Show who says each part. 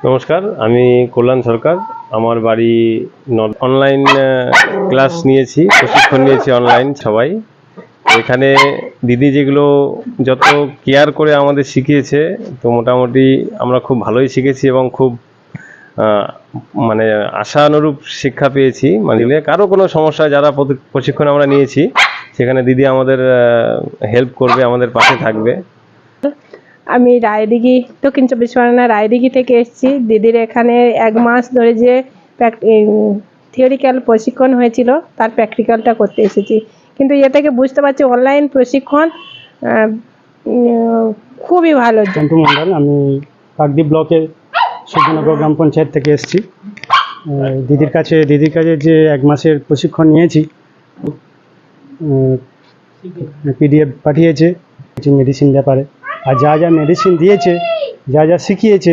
Speaker 1: নমস্কার, আমি কল্যাণ সরকার। আমার বাড়ি অনলাইন ক্লাস নিয়েছি, প্রশিক্ষণ নিয়েছি অনলাইন সবাই। এখানে দিদি যেগুলো যত কেয়ার করে আমাদের শিখিয়েছে, তো মোটামুটি আমরা খুব ভালোই শিখেছি এবং খুব আহ, মানে আশানুরূপ শিক্ষা পেয়েছি। মানে কারো কোনো সমস্যা যারা প্রশিক্ষণ আমরা নিয়েছি, সেখানে দিদি আমাদের হেল্প করবে, আমাদের পাশে থাকবে।
Speaker 2: আমি রায়দিঘি, দক্ষিণ চব্বিশ পরগনা রায়দিঘি থেকে এসেছি। দিদির এখানে 1 মাস ধরে যে থিওরিক্যাল প্রশিক্ষণ হয়েছিল তার প্র্যাকটিক্যালটা করতে এসেছি। কিন্তু এ থেকে বুঝতে পারছি অনলাইন প্রশিক্ষণ খুবই ভালো।
Speaker 3: চন্টু মন্ডল, আমি কাকদ্বীপ ব্লকের সূর্যনগর গ্রাম পঞ্চায়েত থেকে এসেছি। দিদির কাছে যে 1 মাসের প্রশিক্ষণ নিয়েছি, পিডিএফ পাঠিয়েছে মেডিসিন ব্যাপারে, আর যা মেডিসিন দিয়েছে, যা শিখিয়েছে